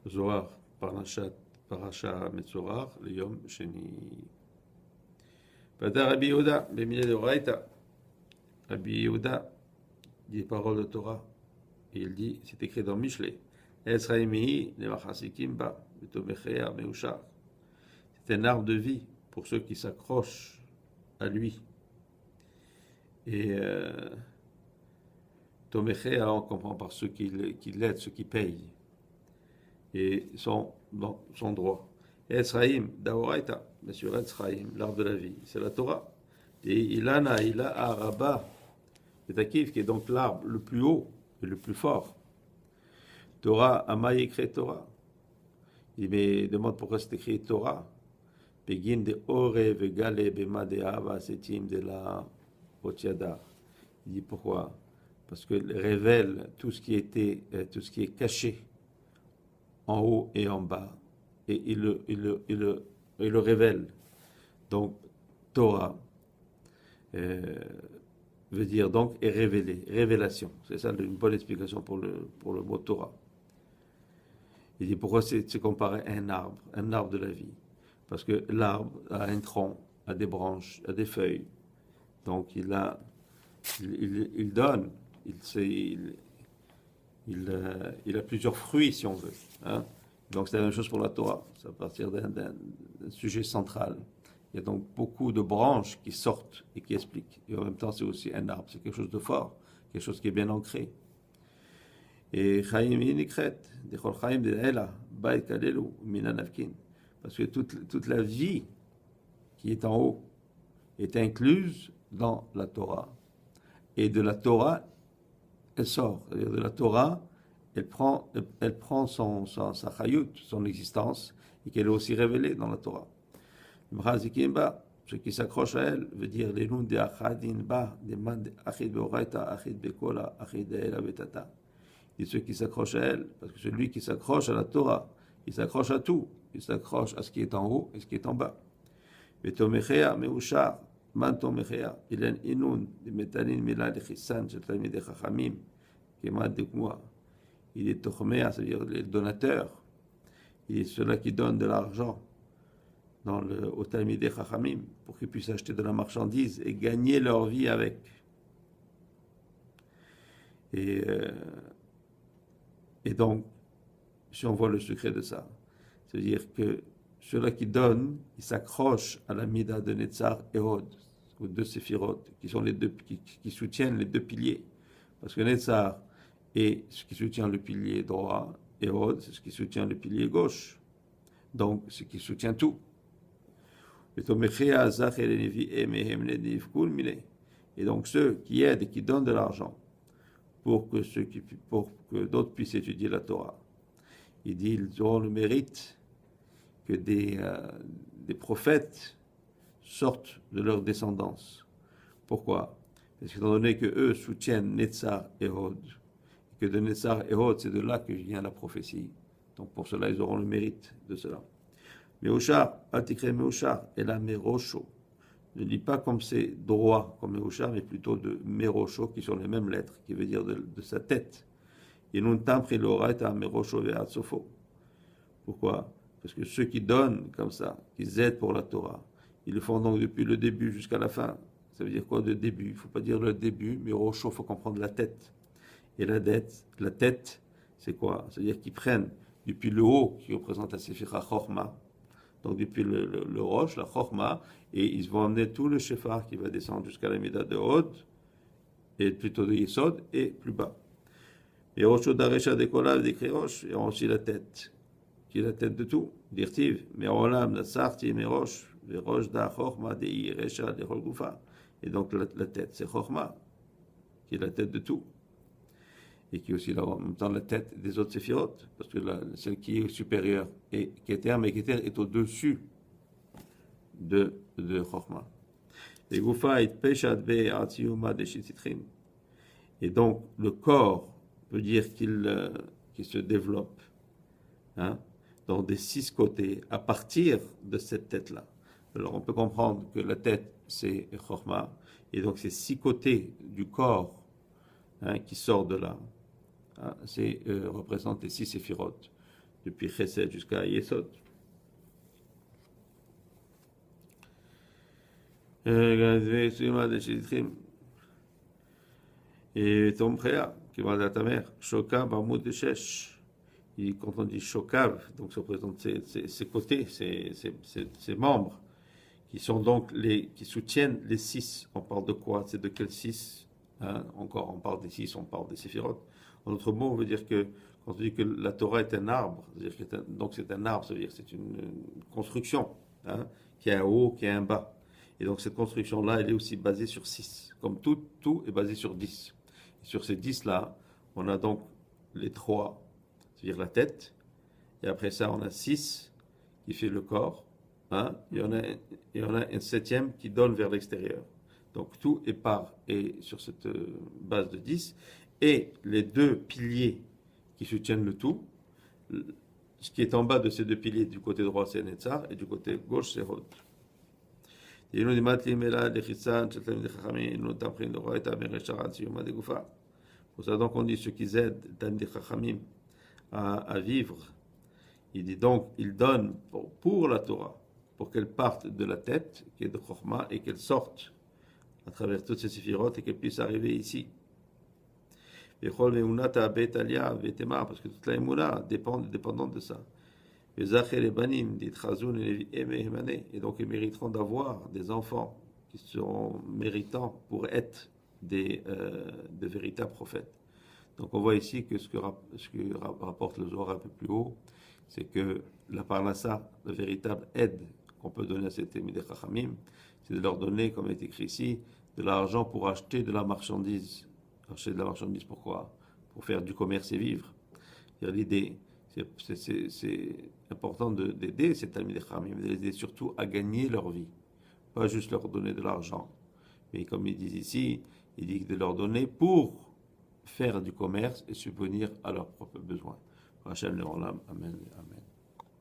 Zohar, Parasha Metzorar, le Yom Sheni. Pata Rabbi Yehuda, Bemile de Oraita. Rabbi Yehuda dit les paroles de Torah. Et il dit, c'est écrit dans Mishlei. Esraimihi, le Machasikim Ba, Betomechea Meushar. C'est un arbre de vie pour ceux qui s'accrochent à lui. Et Tomechea, on comprend par ceux qui l'aident, ceux qui payent. Et sont droit. Etzraïm, Daoraita, bien sûr, Etzraïm, l'arbre de la vie, c'est la Torah. Et Ilana, Ila Araba, Betakif, qui est donc l'arbre le plus haut et le plus fort. Torah, Amay écrit Torah. Il me demande pourquoi c'est écrit Torah. Begin de Ore, Vegale, Bema de Ava, Setim de la Otiada. Il dit pourquoi? Parce qu'il révèle tout ce qui est caché en haut et en bas, et il le révèle. Donc, Torah veut dire donc est révélé, révélation. C'est ça une bonne explication pour le mot Torah. Il dit pourquoi c'est comparé à un arbre de la vie. Parce que l'arbre a un tronc, a des branches, a des feuilles. Donc, il donne, il a plusieurs fruits, si on veut. Hein? Donc c'est la même chose pour la Torah. C'est à partir d'un sujet central. Il y a donc beaucoup de branches qui sortent et qui expliquent. Et en même temps, c'est aussi un arbre. C'est quelque chose de fort, quelque chose qui est bien ancré. Et Chaim Yinikret, Dechol Chaim de Ela, Bait Kalelu, Mina Nafkin. Parce que toute la vie qui est en haut est incluse dans la Torah. Et de la Torah, elle sort. C'est-à-dire de la Torah, elle prend sa chayut, son existence, et qu'elle est aussi révélée dans la Torah. Mchazikimba, ce qui s'accroche à elle, veut dire les noms de achadin ba, des man achid beoraita, achid bekola, achid ela betata. Et ceux qui s'accrochent à elle, parce que celui qui s'accroche à la Torah, il s'accroche à tout. Il s'accroche à ce qui est en haut et ce qui est en bas. Betomechea meushar, man tomechea, il en inun, de metalin mila de chissan, de talmid de chachamim, kemad de kmoa. Il est tochmea, c'est-à-dire les donateurs. Il est ceux-là qui donnent de l'argent au talmid de chachamim pour qu'ils puissent acheter de la marchandise et gagner leur vie avec. Et donc, si on voit le secret de ça, c'est-à-dire que ceux-là qui donnent, ils s'accrochent à la mida de Netzar et Hod, aux deux séphirotes, qui sont les deux, qui soutiennent les deux piliers. Parce que Netzar est ce qui soutient le pilier droit, et Hod, c'est ce qui soutient le pilier gauche. Donc, ce qui soutient tout. Et donc, ceux qui aident et qui donnent de l'argent pour que d'autres puissent étudier la Torah, il dit ils auront le mérite que des prophètes sortent de leur descendance. Pourquoi? Parce qu'étant donné que eux soutiennent Netzar et Hod, et que de Netzar et Hod, c'est de là que vient la prophétie. Donc pour cela, ils auront le mérite de cela. Meushar, Atikre Meushar, et la Merosho. Ne lis pas comme c'est droit, comme Meushar, mais plutôt de Merosho, qui sont les mêmes lettres, qui veut dire de sa tête. Et non tampri l'oraita Merosho ve'atsofo. Pourquoi? Parce que ceux qui donnent comme ça, qui aident pour la Torah, ils le font donc depuis le début jusqu'à la fin. Ça veut dire quoi de début? Il ne faut pas dire le début, mais au chaud, il faut comprendre la tête. Et la tête, c'est quoi? C'est-à-dire qu'ils prennent depuis le haut, qui représente la Sephira Chorma, donc depuis le roche, la Chorma, et ils vont emmener tout le Shefar qui va descendre jusqu'à la Mida de Hod, et plutôt de Yesod, et plus bas. Et Rocho d'Arecha de Kolav, des Krirosh, et aussi la tête, qui est la tête de tout. Dirtiv, Merolam, la Sarti, Merosh, les Rosh da Chorma, des Recha, des Holgufa. Et donc la tête, c'est Chorma, qui est la tête de tout. Et qui est aussi en même temps la tête des autres séphirotes, parce que celle qui est supérieure et Keter, mais Keter est au-dessus de Chorma. Et Gufa, it Peshat, Be, Artiuma, de Shititrim. Et donc le corps peut dire qu'il se développe. Hein, donc des 6 côtés, à partir de cette tête-là. Alors on peut comprendre que la tête, c'est Chorma, et donc ces 6 côtés du corps qui sortent de là, hein, représentent les 6 séphirotes. depuis Chesed jusqu'à Yesod. Et ton préa, qui va à ta mère, Shokav, Amoud de Shesh. Quand on dit Shokav, donc ça représente ses côtés, ses membres, qui sont donc qui soutiennent les 6. On parle de quoi? C'est de quel 6? Hein? Encore, on parle des 6, on parle des séphirotes. En d'autres mots, on veut dire que quand on dit que la Torah est un arbre, donc c'est un arbre, ça veut dire que c'est une construction, hein, qui a un haut, qui a un bas. Et donc cette construction-là, elle est aussi basée sur 6. Comme tout est basé sur 10. Et sur ces 10-là, on a donc les 3, c'est-à-dire la tête. Et après ça, on a 6 qui fait le corps. Hein, et on a un 7e qui donne vers l'extérieur. Donc tout est sur cette base de 10. Et les 2 piliers qui soutiennent le tout, ce qui est en bas de ces 2 piliers, du côté droit c'est Netzar et du côté gauche c'est Hod. C'est pour ça donc on dit ceux qui aident Talmidei Chachamim à vivre. Il dit donc, il donne pour la Torah, pour qu'elle parte de la tête, qui est de Chokhmah, et qu'elle sorte à travers toutes ces séphirotes et qu'elle puisse arriver ici. Parce que toute la Emouna dépendante de ça. Et donc ils mériteront d'avoir des enfants qui seront méritants pour être de véritables prophètes. Donc on voit ici que ce que rapporte le Zohar un peu plus haut, c'est que la parnassa, la véritable aide qu'on peut donner à ces Talmidei Chachamim, c'est de leur donner, comme est écrit ici, de l'argent pour acheter de la marchandise. Acheter de la marchandise, pourquoi? Pour faire du commerce et vivre. L'idée, c'est important d'aider ces Talmidei Chachamim, de les aider surtout à gagner leur vie. Pas juste leur donner de l'argent. Mais comme ils disent ici, il dit de leur donner pour faire du commerce et subvenir à leurs propres besoins. Hachem le Olam, Amen, Amen.